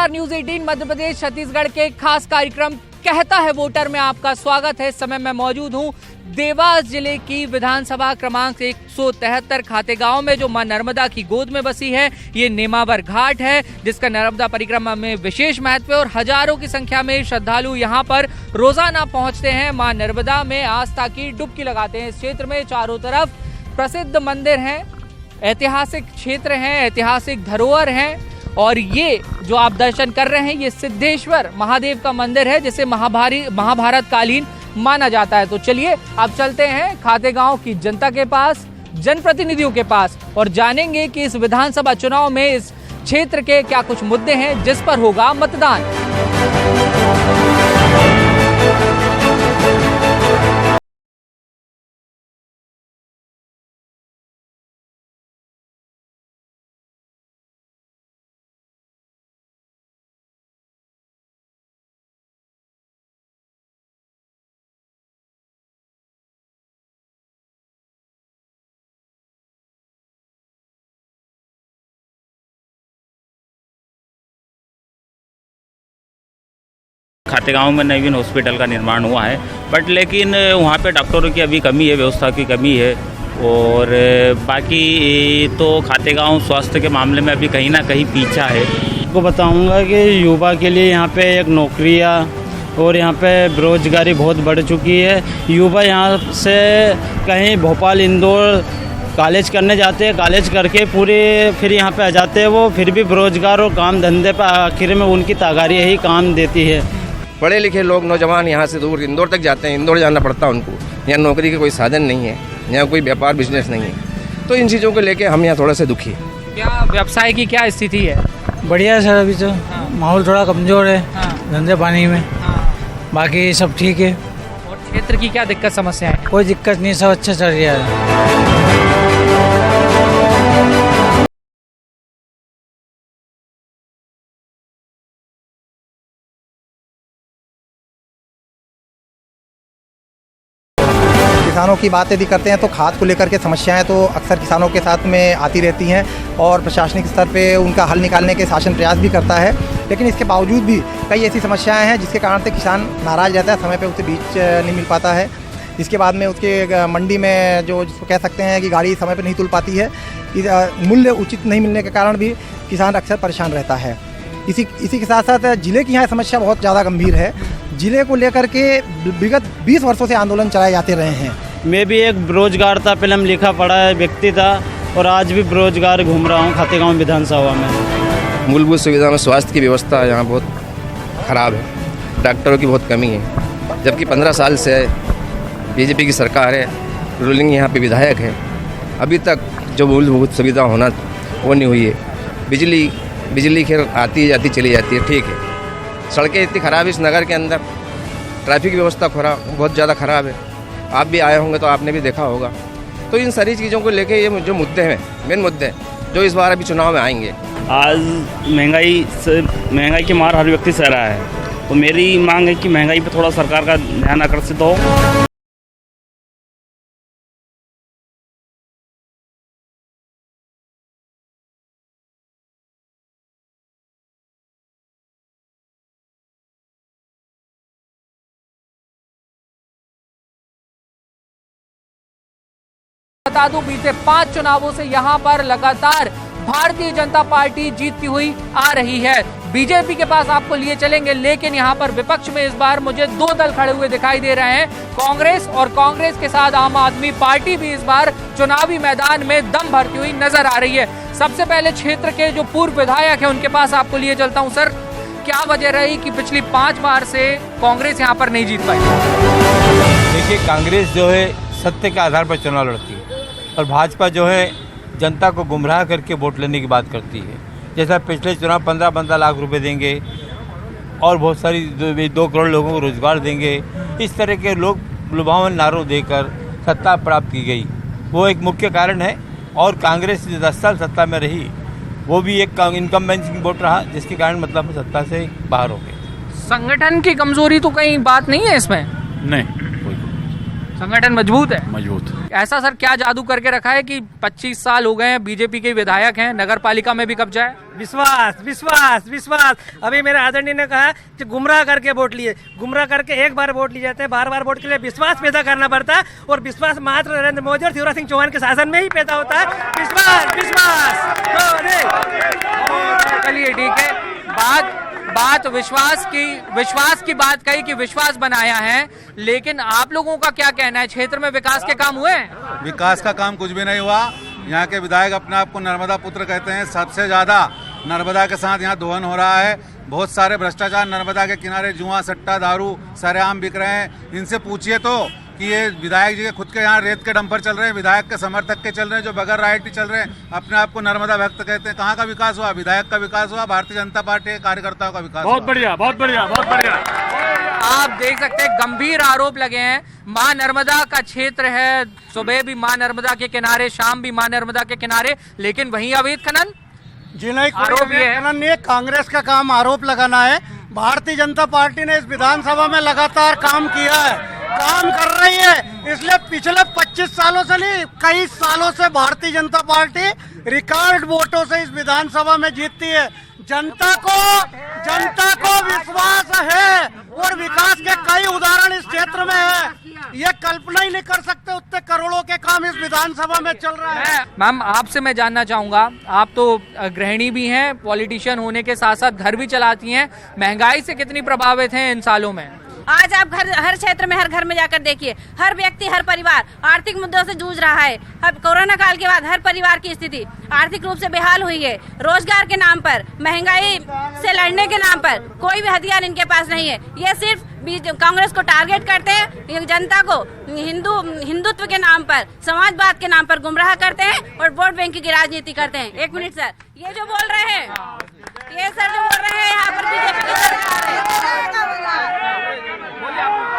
नमस्कार, न्यूज 18 मध्य प्रदेश छत्तीसगढ़ के खास कार्यक्रम कहता है वोटर में आपका स्वागत है। इस समय मैं मौजूद हूं देवास जिले की विधानसभा क्रमांक 173 खातेगांव में, जो मां नर्मदा की गोद में बसी है। ये नेमावर घाट है जिसका नर्मदा परिक्रमा में विशेष महत्व है और हजारों की संख्या में श्रद्धालु यहाँ पर रोजाना पहुंचते हैं। मां नर्मदा में आस्था की डुबकी लगाते हैं। इस क्षेत्र में चारों तरफ प्रसिद्ध मंदिर हैं, ऐतिहासिक क्षेत्र हैं, ऐतिहासिक धरोहर हैं और ये जो आप दर्शन कर रहे हैं ये सिद्धेश्वर महादेव का मंदिर है जिसे महाभारत कालीन माना जाता है। तो चलिए अब चलते हैं खातेगांव की जनता के पास, जनप्रतिनिधियों के पास और जानेंगे कि इस विधानसभा चुनाव में इस क्षेत्र के क्या कुछ मुद्दे हैं जिस पर होगा मतदान। खातेगांव में नवीन हॉस्पिटल का निर्माण हुआ है, बट लेकिन वहाँ पे डॉक्टरों की अभी कमी है, व्यवस्था की कमी है। और बाकी तो खातेगांव स्वास्थ्य के मामले में अभी कहीं ना कहीं पीछा है। आपको बताऊंगा कि युवा के लिए यहाँ पे एक नौकरियाँ और यहाँ पे बेरोजगारी बहुत बढ़ चुकी है। युवा यहाँ से कहीं भोपाल, इंदौर कॉलेज करने जाते हैं, कॉलेज करके पूरे फिर यहाँ पे आ जाते हैं। वो फिर भी बेरोजगार और काम धंधे पर आखिर में उनकी तागारी ही काम देती है। पढ़े लिखे लोग, नौजवान यहाँ से दूर इंदौर तक जाते हैं, इंदौर जाना पड़ता है उनको। यहाँ नौकरी का कोई साधन नहीं है, यहाँ कोई व्यापार बिजनेस नहीं है। तो इन चीज़ों को लेके हम यहाँ थोड़ा सा दुखी हैं। क्या व्यवसाय की क्या स्थिति है? बढ़िया है सर, अभी तो माहौल थोड़ा कमज़ोर है धंधे पानी में, बाकी सब ठीक है। और क्षेत्र की क्या दिक्कत समस्या है? कोई दिक्कत नहीं, सब अच्छा चल रहा है। किसानों की बात यदि करते हैं तो खाद को लेकर के समस्याएं तो अक्सर किसानों के साथ में आती रहती हैं और प्रशासनिक स्तर पे उनका हल निकालने के शासन प्रयास भी करता है, लेकिन इसके बावजूद भी कई ऐसी समस्याएं हैं जिसके कारण से किसान नाराज़ रहता है, समय पे उसे बीज नहीं मिल पाता है। इसके बाद में उसके मंडी में जो जिसको कह सकते हैं कि गाड़ी समय पर नहीं तुल पाती है, मूल्य उचित नहीं मिलने के कारण भी किसान अक्सर परेशान रहता है। इसी के साथ साथ जिले की यहाँ समस्या बहुत ज़्यादा गंभीर है। जिले को लेकर के विगत 20 वर्षों से आंदोलन चलाए जाते रहे हैं। मैं भी एक बेरोजगार था, फिल्म लिखा पढ़ा है व्यक्ति था और आज भी बेरोजगार घूम रहा हूँ खातेगांव विधानसभा में। मूलभूत सुविधा में स्वास्थ्य की व्यवस्था यहाँ बहुत ख़राब है, डॉक्टरों की बहुत कमी है। जबकि 15 साल से बीजेपी की सरकार है, रूलिंग यहाँ पे विधायक है, अभी तक जो मूलभूत सुविधा होना वो नहीं हुई है। बिजली खैर आती जाती चली जाती है, ठीक है। सड़कें इतनी ख़राब है इस नगर के अंदर, ट्रैफिक की व्यवस्था बहुत ज़्यादा ख़राब है। आप भी आए होंगे तो आपने भी देखा होगा। तो इन सारी चीज़ों को लेके ये जो मुद्दे हैं, मेन मुद्दे जो इस बार अभी चुनाव में आएंगे। आज महंगाई की मार हर व्यक्ति सह रहा है, तो मेरी मांग है कि महंगाई पे थोड़ा सरकार का ध्यान आकर्षित हो। बता दूं, बीते 5 चुनावों से यहाँ पर लगातार भारतीय जनता पार्टी जीतती हुई आ रही है। बीजेपी के पास आपको लिए चलेंगे, लेकिन यहाँ पर विपक्ष में इस बार मुझे 2 दल खड़े हुए दिखाई दे रहे हैं, कांग्रेस और कांग्रेस के साथ आम आदमी पार्टी भी इस बार चुनावी मैदान में दम भरती हुई नजर आ रही है। सबसे पहले क्षेत्र के जो पूर्व विधायक है उनके पास आपको लिए चलता हूँ। सर, क्या वजह रही कि पिछली 5 बार से कांग्रेस यहाँ पर नहीं जीत पाई? देखिए, कांग्रेस जो है सत्य के आधार पर चुनाव लड़ती है और भाजपा जो है जनता को गुमराह करके वोट लेने की बात करती है। जैसा पिछले चुनाव 15 लाख रुपए देंगे और बहुत सारी 2 करोड़ लोगों को रोजगार देंगे, इस तरह के लोग लुभावन नारों देकर सत्ता प्राप्त की गई, वो एक मुख्य कारण है। और कांग्रेस 10 साल सत्ता में रही, वो भी एक इनकम्बेंसी वोट रहा, जिसके कारण मतलब सत्ता से बाहर हो गए। संगठन की कमजोरी तो कहीं बात नहीं है इसमें? नहीं, संगठन मजबूत है। मजबूत। ऐसा सर क्या जादू करके रखा है कि 25 साल हो गए हैं, बीजेपी के विधायक हैं, नगर पालिका में भी कब्जा है? विश्वास विश्वास विश्वास। अभी मेरे आदरणीय ने कहा कि गुमराह करके वोट लिए, गुमराह करके एक बार वोट लिए जाते हैं, बार बार वोट के लिए विश्वास पैदा करना पड़ता है, और विश्वास मात्र नरेंद्र मोदी और शिवराज सिंह चौहान के शासन में ही पैदा होता है। विश्वास विश्वास। चलिए ठीक है, बात विश्वास की बात कही कि विश्वास बनाया है, लेकिन आप लोगों का क्या कहना है, क्षेत्र में विकास के काम हुए हैं? विकास का काम कुछ भी नहीं हुआ। यहाँ के विधायक अपने आप को नर्मदा पुत्र कहते हैं, सबसे ज़्यादा नर्मदा के साथ यहाँ दोहन हो रहा है। बहुत सारे भ्रष्टाचार नर्मदा के किनारे, जुआ सट्टा दारू सरेआम बिक रहे हैं। इनसे पूछिए तो कि ये विधायक जी के खुद के यहाँ रेत के डंपर चल रहे हैं, विधायक के समर्थक के चल रहे हैं, जो बगैर राइट चल रहे हैं, अपने आप को नर्मदा भक्त कहते हैं। कहाँ का विकास हुआ? विधायक का विकास हुआ, भारतीय जनता पार्टी के कार्यकर्ताओं का विकास। बहुत बढ़िया, बहुत बढ़िया, बहुत बढ़िया। आप देख सकते हैं गंभीर आरोप लगे हैं। मां नर्मदा का क्षेत्र है, सुबह भी मां नर्मदा के किनारे, शाम भी मां नर्मदा के किनारे, लेकिन वहीं अवैध खनन। जी नहीं, आरोप ये है खनन नहीं, कांग्रेस का काम आरोप लगाना है। भारतीय जनता पार्टी ने इस विधानसभा में लगातार काम किया है, काम कर रही है, इसलिए पिछले 25 सालों से नहीं, कई सालों से भारतीय जनता पार्टी रिकॉर्ड वोटों से इस विधानसभा में जीतती है। जनता को विश्वास है, और विकास के कई उदाहरण इस क्षेत्र में है। ये कल्पना ही नहीं कर सकते उतने करोड़ों के काम इस विधानसभा में चल रहा है। मैम, आपसे मैं जानना चाहूंगा, आप तो गृहिणी भी हैं, पॉलिटिशियन होने के साथ साथ घर भी चलाती हैं, महंगाई से कितनी प्रभावित हैं इन सालों में? आज आप हर क्षेत्र में, हर घर में जाकर देखिए, हर व्यक्ति, हर परिवार आर्थिक मुद्दों से जूझ रहा है। अब कोरोना काल के बाद हर परिवार की स्थिति आर्थिक रूप से बेहाल हुई है। रोजगार के नाम पर, महंगाई से लड़ने के नाम पर कोई भी हथियार इनके पास नहीं है। ये सिर्फ कांग्रेस को टारगेट करते हैं, जनता को हिंदुत्व के नाम पर, समाजवाद के नाम पर गुमराह करते हैं और वोट बैंक की राजनीति करते हैं। एक मिनट सर, ये जो बोल रहे हैं, ये सर जो बोल रहे हैं यहाँ पर बीजेपी की सरकार है,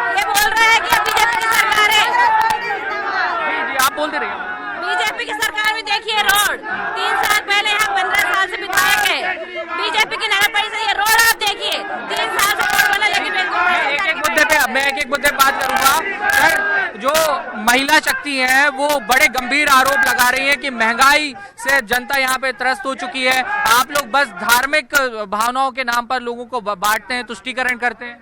ये बोल रहे हैं कि बीजेपी की सरकार है। जी, आप बोलते रहिए। बीजेपी की सरकार में देखिए रोड, 3 साल पहले यहाँ 15 साल से विधायक है बीजेपी की नगर परिषद, ये रोड आप देखिए 3 साल से रोड बना, लेकिन मैं एक एक मुद्दे पे बात करूंगा। सर, जो महिला शक्ति है वो बड़े गंभीर आरोप लगा रही है कि महंगाई से जनता यहाँ पे त्रस्त हो चुकी है। आप लोग बस धार्मिक भावनाओं के नाम पर लोगों को बांटते हैं, तुष्टीकरण करते हैं।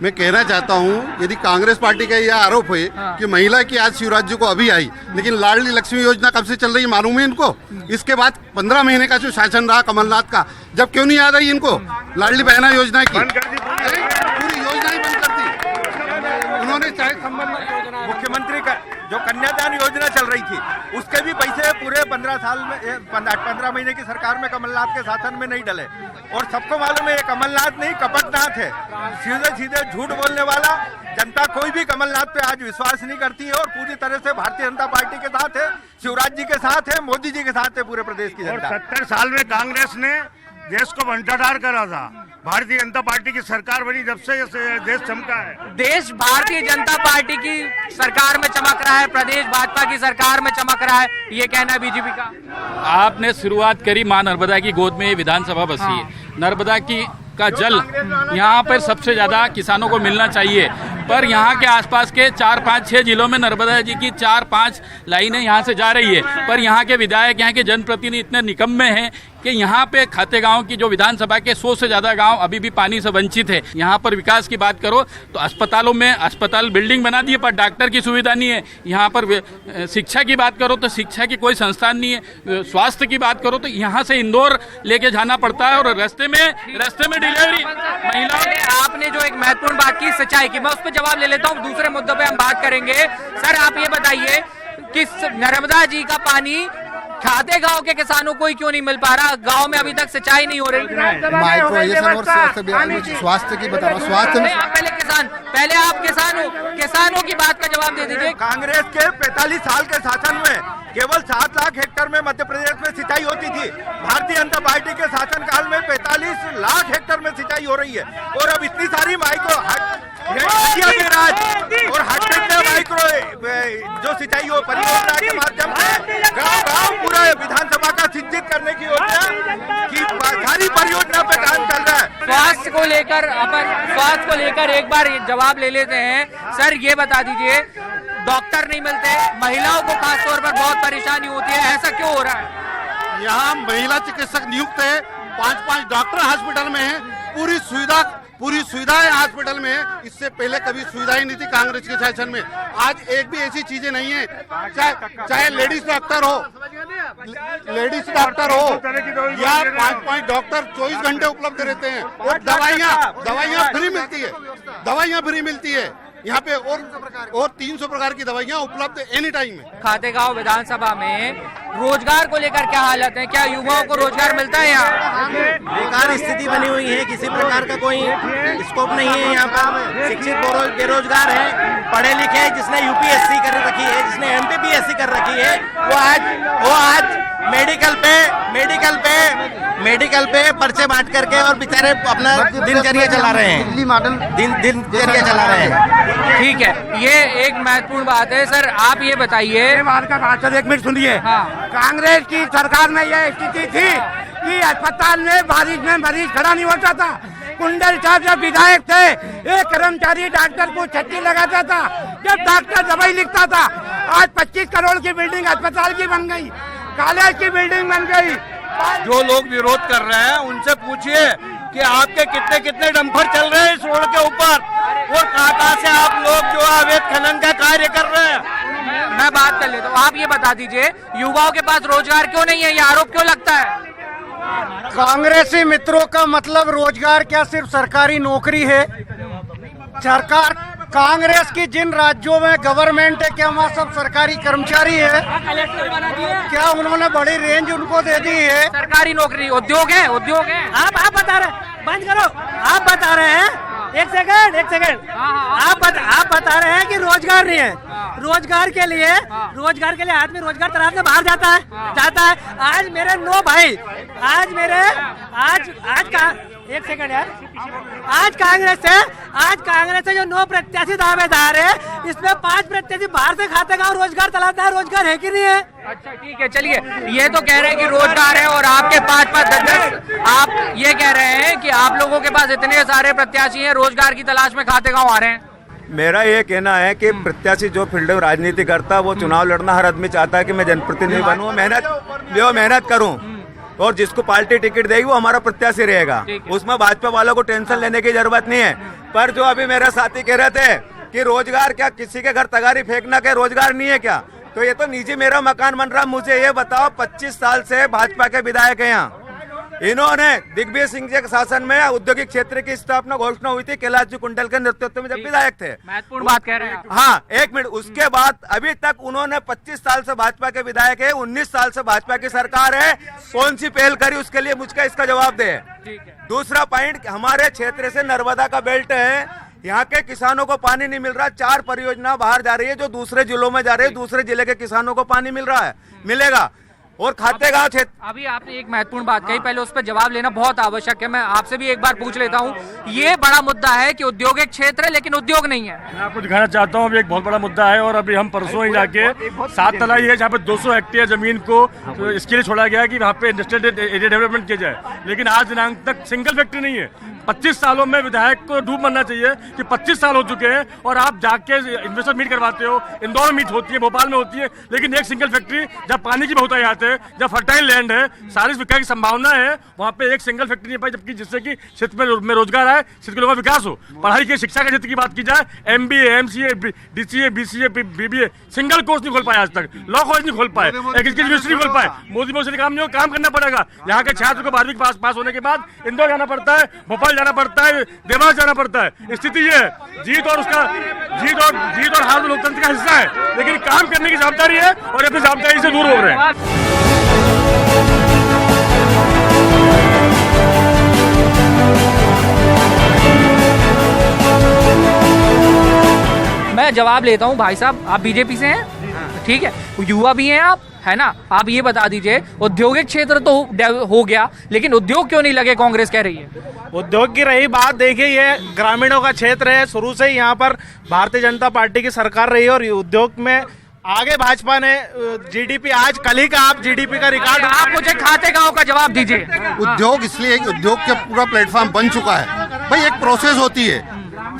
मैं कहना चाहता हूँ, यदि कांग्रेस पार्टी का यह आरोप है कि महिला की आज शिवराज जी को अभी आई, लेकिन लाडली लक्ष्मी योजना कब से चल रही है मालूम है इनको? इसके बाद 15 महीने का जो शासन रहा कमलनाथ का, जब क्यों नहीं याद आई इनको लाडली बहना योजना की? पूरी योजना ही बंद कर दी उन्होंने। चाहे मुख्यमंत्री का जो कन्यादान योजना चल रही थी, उसके भी पैसे पूरे 15 साल में, 15 महीने की सरकार में कमलनाथ के शासन में नहीं डले। और सबको मालूम है ये कमलनाथ नहीं, कपटनाथ है, सीधे सीधे झूठ बोलने वाला। जनता कोई भी कमलनाथ पे आज विश्वास नहीं करती है, और पूरी तरह से भारतीय जनता पार्टी के साथ है, शिवराज जी के साथ है, मोदी जी के साथ है पूरे प्रदेश की जनता। 70 साल में कांग्रेस ने देश को भ्रष्टाचार करा था, भारतीय जनता पार्टी की सरकार बनी जब से देश चमका है। देश भारतीय जनता पार्टी की सरकार में चमक रहा है, प्रदेश भाजपा की सरकार में चमक रहा है, ये कहना है बीजेपी का। आपने शुरुआत करी मां नर्मदा की गोद में विधानसभा बसी है। नर्मदा की का जल यहाँ पर सबसे ज्यादा किसानों को मिलना चाहिए, पर यहाँ के आसपास के 4, 5, 6 जिलों में नर्मदा जी की 4, 5 लाइनें यहाँ से जा रही है, पर यहाँ के विधायक, यहाँ के जनप्रतिनिधि इतने निकम्मे हैं कि यहाँ पे खातेगांव की जो विधानसभा के 100 से ज्यादा गांव अभी भी पानी से वंचित है। यहाँ पर विकास की बात करो तो अस्पतालों में अस्पताल बिल्डिंग बना दी है, पर डॉक्टर की सुविधा नहीं है। यहाँ पर शिक्षा की बात करो तो शिक्षा की कोई संस्थान नहीं है। स्वास्थ्य की बात करो तो यहाँ से इंदौर लेके जाना पड़ता है, और रास्ते में डिलीवरी महिलाओं ने। आपने जो एक महत्वपूर्ण बात की सिंचाई की, मैं उस पर जवाब ले लेता हूँ, दूसरे मुद्दों पे हम बात करेंगे। सर, आप ये बताइए कि नर्मदा जी का पानी खाते गांव के किसानों को ही क्यों नहीं मिल पा रहा? गांव में अभी तक सिंचाई नहीं हो रही। स्वास्थ्य की बता रहा, स्वास्थ्य में पहले आप किसानों की बात का जवाब दे दीजिए। कांग्रेस के 45 साल के शासन में केवल 7 लाख हेक्टेयर में मध्य प्रदेश में सिंचाई होती थी। भारतीय जनता पार्टी के शासनकाल में 45 लाख हेक्टेयर में सिंचाई हो रही है, और अब इतनी सारी माइक्रो और माइक्रो जो सिंचाई हो परियोजना के माध्यम से गांव पूरा विधानसभा का सिंचित करने की योजना की सारी परियोजना पे काम चल रहा है। स्वास्थ्य को लेकर एक बार जवाब ले लेते हैं। सर ये बता दीजिए, डॉक्टर नहीं मिलते, महिलाओं को खासतौर पर बहुत परेशानी होती है, ऐसा क्यों हो रहा है? यहाँ महिला चिकित्सक नियुक्त है, 5-5 डॉक्टर हॉस्पिटल में है, पूरी सुविधाएं हॉस्पिटल में है। इससे पहले कभी सुविधाएं नहीं थी कांग्रेस के शासन में। आज एक भी ऐसी चीजें नहीं है, चाहे लेडीज डॉक्टर हो या 5-5 डॉक्टर 24 घंटे उपलब्ध रहते हैं, और दवाइयाँ फ्री मिलती है यहाँ पे, और 300 प्रकार की दवाइयाँ उपलब्ध एनी टाइम है। खातेगांव विधानसभा में रोजगार को लेकर क्या हालत है? क्या युवाओं को रोजगार मिलता है यहाँ? बेकार स्थिति बनी हुई है, किसी प्रकार का कोई स्कोप नहीं है यहाँ पर। शिक्षित बेरोजगार है, पढ़े लिखे जिसने यूपीएससी कर रखी है, जिसने एमपीपीएससी कर रखी है, वो आज मेडिकल पे पर्चे बांट करके और बेचारे अपना दिनचर्या चला रहे हैं, दिनचर्या चला रहे हैं। ठीक है, ये एक महत्वपूर्ण बात है। सर आप ये बताइए, एक मिनट सुनिए। कांग्रेस की सरकार में यह स्थिति थी कि अस्पताल में बारिश में मरीज खड़ा नहीं होता था। कुंडल साहब जब विधायक थे, एक कर्मचारी डॉक्टर को छट्टी लगाता था जब डॉक्टर दवाई लिखता था। आज 25 करोड़ की बिल्डिंग अस्पताल की बन गई, कॉलेज की बिल्डिंग बन गई। जो लोग विरोध कर रहे हैं उनसे पूछिए कि आपके कितने डंपर चल रहे हैं इस रोड के ऊपर, और कहाँ से आप लोग जो अवैध खनन का कार्य कर रहे हैं। मैं बात कर लेता हूँ, आप ये बता दीजिए, युवाओं के पास रोजगार क्यों नहीं है? ये आरोप क्यों लगता है? कांग्रेसी मित्रों का मतलब रोजगार क्या सिर्फ सरकारी नौकरी है? सरकार कांग्रेस की जिन राज्यों में गवर्नमेंट है, क्या वहाँ सब सरकारी कर्मचारी है? क्या उन्होंने बड़ी रेंज उनको दे दी है? सरकारी नौकरी उद्योग है? आप बता रहे, बंद करो, आप बता रहे हैं, एक सेकंड, आप बता रहे हैं कि रोजगार नहीं है। रोजगार के लिए आदमी रोजगार तलाशने बाहर जाता है। आज मेरे 9 भाई, एक सेकंड यार, आज कांग्रेस से जो 9 प्रत्याशी दावेदार है, इसमें 5 प्रत्याशी बाहर से खातेगांव रोजगार तलाशता है। रोजगार है कि नहीं है? अच्छा ठीक है, चलिए, ये तो कह रहे हैं कि रोजगार है, और आपके 5-5 10 आप ये कह रहे हैं कि आप लोगों के पास इतने सारे प्रत्याशी हैं, रोजगार की तलाश में खातेगांव आ रहे हैं। मेरा ये कहना है कि प्रत्याशी जो फील्ड में राजनीति करता है, वो चुनाव लड़ना हर आदमी चाहता है कि मैं जनप्रतिनिधि बनूं, मेहनत करूं, और जिसको पार्टी टिकट देगी वो हमारा प्रत्याशी रहेगा। उसमें भाजपा वालों को टेंशन लेने की जरूरत नहीं है। पर जो अभी मेरा साथी कह रहे थे कि रोजगार क्या, किसी के घर तगारी फेंकना क्या रोजगार नहीं है क्या? तो ये तो निजी मेरा मकान बन रहा। मुझे ये बताओ, 25 साल से भाजपा के विधायक है यहाँ, इन्होंने दिग्विजय सिंह जी के शासन में औद्योगिक क्षेत्र की स्थापना घोषणा हुई थी कैलाश जी कुंडल के नेतृत्व में जब विधायक थे। महत्वपूर्ण बात कह रहे हैं। हाँ, एक मिनट, उसके बाद अभी तक उन्होंने 25 साल से भाजपा के विधायक है, 19 साल से भाजपा की सरकार है, कौन सी पहल करी उसके लिए मुझको इसका जवाब दे। दूसरा पॉइंट, हमारे क्षेत्र से नर्मदा का बेल्ट है, यहाँ के किसानों को पानी नहीं मिल रहा। 4 परियोजना बाहर जा रही है जो दूसरे जिलों में जा रही है, दूसरे जिले के किसानों को पानी मिल रहा है, मिलेगा। और खातेगांव क्षेत्र, अभी आपने एक महत्वपूर्ण बात कही, पहले उस पर जवाब लेना बहुत आवश्यक है। मैं आपसे भी एक बार पूछ लेता हूँ, ये बड़ा मुद्दा है कि औद्योगिक क्षेत्र है लेकिन उद्योग नहीं है। मैं आपको दिखाना चाहता हूँ, अभी एक बहुत बड़ा मुद्दा है, और अभी हम परसों ही जाके 7 तलाई है जहाँ पे 200 हेक्टेयर जमीन को इसके लिए छोड़ा गया कि वहाँ पे इंडस्ट्रियल एरिया डेवलपमेंट किया जाए, लेकिन आज दिनांक तक सिंगल फैक्ट्री नहीं है। 25 सालों में विधायक को डूब मरना चाहिए कि 25 साल हो चुके हैं और आप जाके इन्वेस्टर मीट करवाते हो, इंदौर में मीट होती है, भोपाल में होती है, लेकिन एक सिंगल फैक्ट्री जब पानी की बहुत आते हैं, जब फर्टाइल लैंड है, सारी विकास की संभावना है, वहाँ पे एक सिंगल फैक्ट्री नहीं पाई, जबकि जिससे कि क्षेत्र में रोजगार आए, क्षेत्र के लोगों का विकास हो। पढ़ाई की शिक्षा के क्षेत्र की बात की जाए, MBA, MCA, DCA, BCA, BBA, single course नहीं खोल पाए आज तक, लॉ कॉलेज नहीं खोल पाए, एक यूनिवर्सिटी नहीं खोल पाए। मोदी मोदी काम नहीं हो, काम करना पड़ेगा। यहाँ के छात्र को 12वीं पास होने के बाद इंदौर जाना पड़ता है, भोपाल जाना पड़ता है, देवास जाना पड़ता है। स्थिति ये है, जीत और हार लोकतंत्र का हिस्सा है, लेकिन काम करने की जवाबदारी है और अपनी जवाबदारी से दूर हो रहे हैं। मैं जवाब लेता हूँ। भाई साहब, आप बीजेपी से हैं, ठीक है, युवा भी हैं आप, है ना? आप ये बता दीजिए, औद्योगिक क्षेत्र तो हो गया, लेकिन उद्योग क्यों नहीं लगे? कांग्रेस कह रही है। उद्योग की रही बात, देखिए ये ग्रामीणों का क्षेत्र है, शुरू से ही यहाँ पर भारतीय जनता पार्टी की सरकार रही है और उद्योग में आगे भाजपा ने जीडीपी आज कल ही का आप जीडीपी का रिकॉर्ड आप मुझे खातेगांव का जवाब दीजिए। उद्योग इसलिए एक उद्योग का पूरा प्लेटफॉर्म बन चुका है भाई। एक प्रोसेस होती है,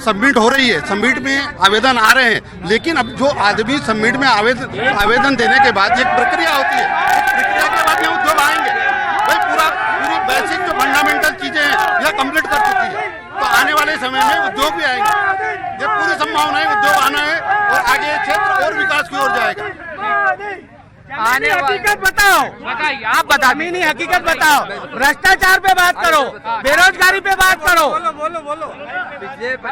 सबमिट हो रही है, सबमिट में आवेदन आ रहे हैं, लेकिन अब जो आदमी सबमिट में आवेदन देने के बाद एक प्रक्रिया होती है, प्रक्रिया के बाद ये उद्योग आएंगे भाई। पूरी बेसिक जो फंडामेंटल चीजें हैं यह कंप्लीट कर चुकी है, तो आने वाले समय में उद्योग भी आएंगे। ये पूरी संभावना है, उद्योग आना है और आगे क्षेत्र और विकास की ओर जाएगा। आने हकीकत बताओ, बताइए, आप बता जमीनी हकीकत बताओ। भ्रष्टाचार पे बात करो, बेरोजगारी पे बात करो।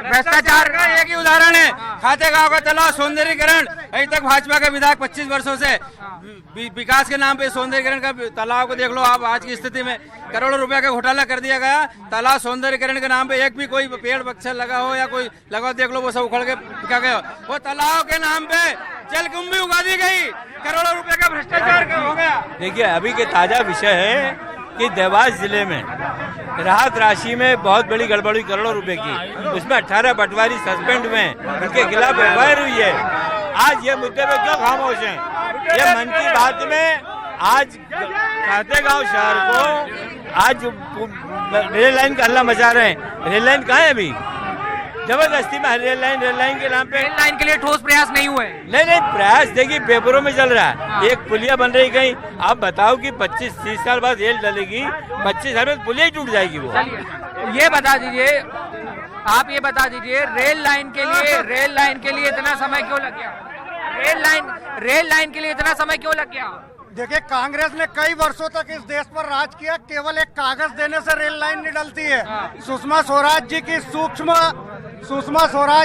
भ्रष्टाचार का एक ही उदाहरण है, खातेगांव का तालाब सौंदर्यीकरण। अभी तक भाजपा के विधायक 25 वर्षों से विकास के नाम पे सौंदर्यीकरण का तालाब को देख लो आप। आज की स्थिति में करोड़ों रुपया का घोटाला कर दिया गया। तालाब सौंदर्यीकरण के नाम पे एक भी कोई पेड़ वृक्ष लगा हो या कोई लगा हो, देख लो वो सब उखड़ के बिका गया। वो तालाब के नाम पे जलकुंभ भी उगा दी गई, करोड़ों रुपए का भ्रष्टाचार हो गया। देखिए, अभी के ताजा विषय है कि देवास जिले में राहत राशि में बहुत बड़ी गड़बड़ी करोड़ों रुपए की, उसमें 18 पटवारी सस्पेंड हुए, उनके खिलाफ एफआईआर हुई है। आज ये मुद्दे पे क्यों खामोश हैं? ये मन की बात में आज खातेगांव शहर को आज रेल लाइन का हल्ला मचा रहे हैं। रेल लाइन कहाँ है अभी? जबरदस्ती में रेल लाइन के नाम पे, रेल लाइन के लिए ठोस प्रयास नहीं हुए। नहीं, प्रयास देखिए पेपरों में चल रहा है। एक पुलिया बन रही कहीं, आप बताओ कि 25-30 साल बाद रेल डलेगी, 25 साल में पुलिया ही टूट जाएगी। वो ये बता दीजिए, आप ये बता दीजिए, रेल लाइन के लिए इतना समय क्यों लग गया? रेल लाइन के लिए इतना समय क्यों लग गया? देखिए, कांग्रेस ने कई वर्षों तक इस देश पर राज किया। केवल एक कागज देने से रेल लाइन नहीं डलती है। सुषमा स्वराज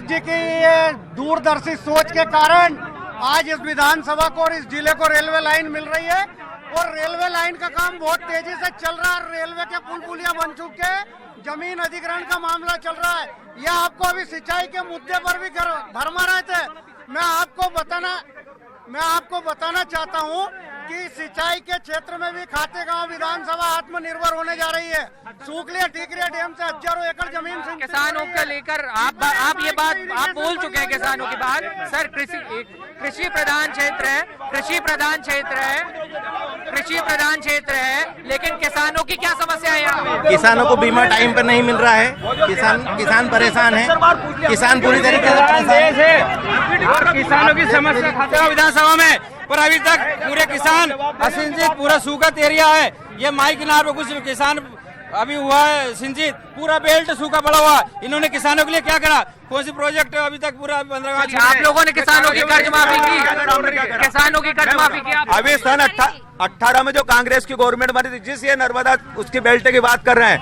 जी की ये दूरदर्शी सोच के कारण आज इस विधानसभा को और इस जिले को रेलवे लाइन मिल रही है। और रेलवे लाइन का काम बहुत तेजी से चल रहा है। रेलवे के पुल पुलिया बन चुके हैं, जमीन अधिग्रहण का मामला चल रहा है। यह आपको अभी सिंचाई के मुद्दे पर भी भरमा रहे थे। मैं आपको बताना चाहता हूं कि सिंचाई के क्षेत्र में भी खातेगांव विधानसभा आत्मनिर्भर होने जा रही है। सूखलिया टीकरिया डैम से हजारों एकड़ जमीन किसानों को लेकर आप ये बात आप बोल चुके हैं। किसानों की बात सर, कृषि प्रधान क्षेत्र है, लेकिन किसानों की क्या समस्या है यहाँ पे? किसानों को बीमा टाइम पर नहीं मिल रहा है। किसान परेशान है, किसान पूरी तरीके से परेशान है। और किसानों की समस्या खातेगांव विधानसभा में, पर अभी तक पूरे किसान असिंचित, पूरा सूखा एरिया है। ये माई किनार पे कुछ किसान अभी हुआ है सिंचित, पूरा बेल्ट सूखा पड़ा हुआ। इन्होंने किसानों के लिए क्या करा? कौन सी प्रोजेक्ट अभी तक पूरा 15? आप लोगों ने किसानों की कर्ज माफी की? अभी सन 18 में जो कांग्रेस की गवर्नमेंट बनी थी, जिस ये नर्मदा उसकी बेल्ट की बात कर रहे हैं,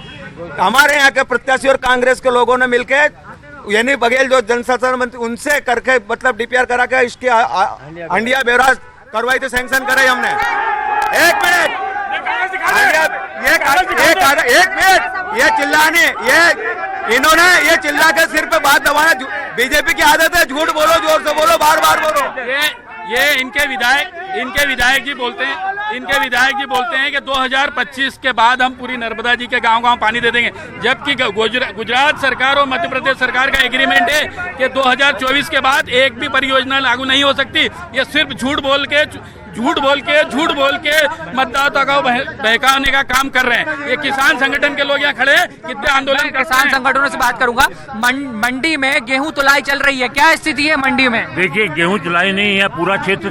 हमारे यहाँ के प्रत्याशी और कांग्रेस के लोगों ने मिलके यानी बघेल जो जनसंसाधन मंत्री, उनसे करके मतलब डीपीआर करा के इसकी अंडिया बेवराज करवाई थी, सैंक्शन कराई हमने। एक मिनट, ये चिल्लाने, इन्होंने ये चिल्ला के सिर पे बात दबाना बीजेपी की आदत है। झूठ बोलो, जोर से बोलो, बार बार बोलो। ये इनके विधायक जी बोलते हैं कि 2025 के बाद हम पूरी नर्मदा जी के गांव-गांव पानी दे देंगे, जबकि गुजरात सरकार और मध्य प्रदेश सरकार का एग्रीमेंट है कि 2024 के बाद एक भी परियोजना लागू नहीं हो सकती। ये सिर्फ झूठ बोल के मतदाता को बहकाने का काम कर रहे हैं। ये किसान संगठन के लोग यहाँ खड़े हैं, कितने आंदोलन किसान संगठनों से बात करूंगा। मंडी में गेहूं तुलाई चल रही है, क्या स्थिति है मंडी में? देखिए, गेहूं तुलाई नहीं है, पूरा क्षेत्र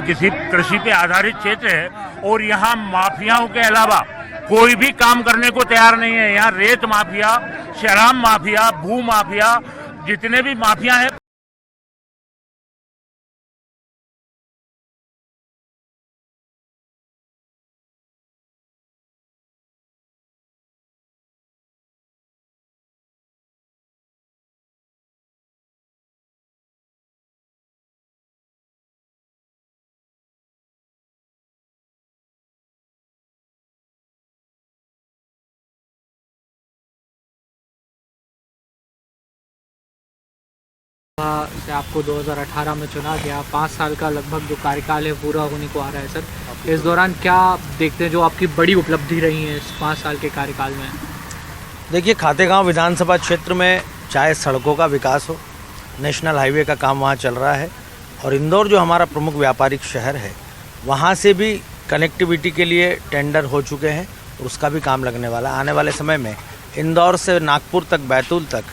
कृषि पे आधारित क्षेत्र है और यहाँ माफियाओं के अलावा कोई भी काम करने को तैयार नहीं है। यहाँ रेत माफिया, शराब माफिया, भू माफिया, जितने भी माफिया हैं। से आपको 2018 में चुना गया, 5 साल का लगभग जो कार्यकाल है पूरा होने को आ रहा है सर। इस दौरान क्या देखते हैं जो आपकी बड़ी उपलब्धि रही है इस 5 साल के कार्यकाल में? देखिए, खातेगांव विधानसभा क्षेत्र में चाहे सड़कों का विकास हो, नेशनल हाईवे का काम वहाँ चल रहा है, और इंदौर जो हमारा प्रमुख व्यापारिक शहर है, वहाँ से भी कनेक्टिविटी के लिए टेंडर हो चुके हैं और उसका भी काम लगने वाला। आने वाले समय में इंदौर से नागपुर तक, बैतूल तक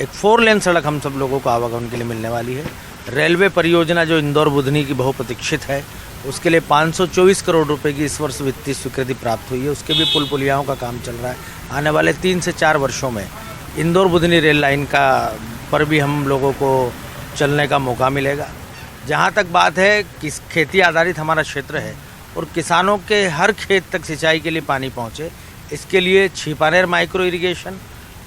एक 4 लेन सड़क हम सब लोगों को आवागमन के लिए मिलने वाली है। रेलवे परियोजना जो इंदौर बुधनी की बहुप्रतीक्षित है, उसके लिए 524 करोड़ रुपए की इस वर्ष वित्तीय स्वीकृति प्राप्त हुई है। उसके भी पुल पुलियाओं का काम चल रहा है। आने वाले 3 से 4 वर्षों में इंदौर बुधनी रेल लाइन का पर भी हम लोगों को चलने का मौका मिलेगा। जहाँ तक बात है कि खेती आधारित हमारा क्षेत्र है और किसानों के हर खेत तक सिंचाई के लिए पानी पहुँचे, इसके लिए छिपानेर माइक्रो इरिगेशन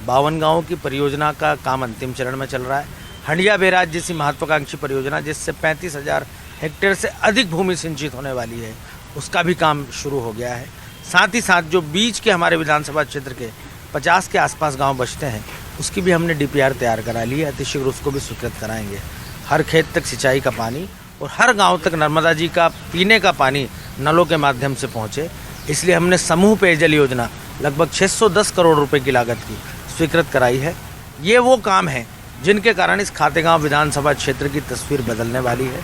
52 गाँवों की परियोजना का काम अंतिम चरण में चल रहा है। हंडिया बैराज जैसी महत्वाकांक्षी परियोजना जिससे 35,000 हेक्टेयर से अधिक भूमि सिंचित होने वाली है, उसका भी काम शुरू हो गया है। साथ ही साथ जो बीच के हमारे विधानसभा क्षेत्र के 50 के आसपास गांव बचते हैं, उसकी भी हमने DPR तैयार करा ली है। अतिशीघ्र उसको भी स्वीकृत कराएंगे। हर खेत तक सिंचाई का पानी और हर गांव तक नर्मदा जी का पीने का पानी नलों के माध्यम से पहुंचे, इसलिए हमने समूह पेयजल योजना लगभग 610 करोड़ रुपए की लागत की स्वीकृत कराई है। ये वो काम है जिनके कारण इस खातेगांव विधानसभा क्षेत्र की तस्वीर बदलने वाली है।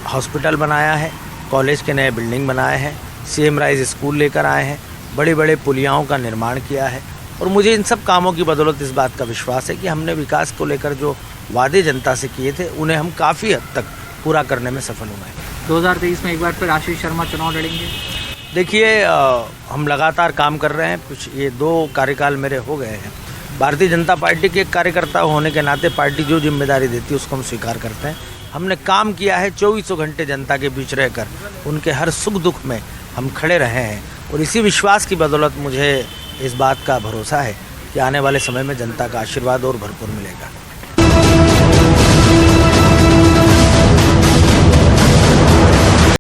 हॉस्पिटल बनाया है, कॉलेज के नए बिल्डिंग बनाए हैं, CM राइज स्कूल लेकर आए हैं, बड़ी बड़े पुलियाओं का निर्माण किया है और मुझे इन सब कामों की बदौलत इस बात का विश्वास है कि हमने विकास को लेकर जो वादे जनता से किए थे, उन्हें हम काफ़ी हद तक पूरा करने में सफल हुए हैं। 2023 में एक बार फिर आशीष शर्मा चुनाव लड़ेंगे? देखिए, हम लगातार काम कर रहे हैं। कुछ ये 2 कार्यकाल मेरे हो गए हैं। भारतीय जनता पार्टी के एक कार्यकर्ता होने के नाते पार्टी जो जिम्मेदारी देती है उसको हम स्वीकार करते हैं। हमने काम किया है, 24 घंटे जनता के बीच रहकर उनके हर सुख दुख में हम खड़े रहे हैं और इसी विश्वास की बदौलत मुझे इस बात का भरोसा है कि आने वाले समय में जनता का आशीर्वाद और भरपूर मिलेगा।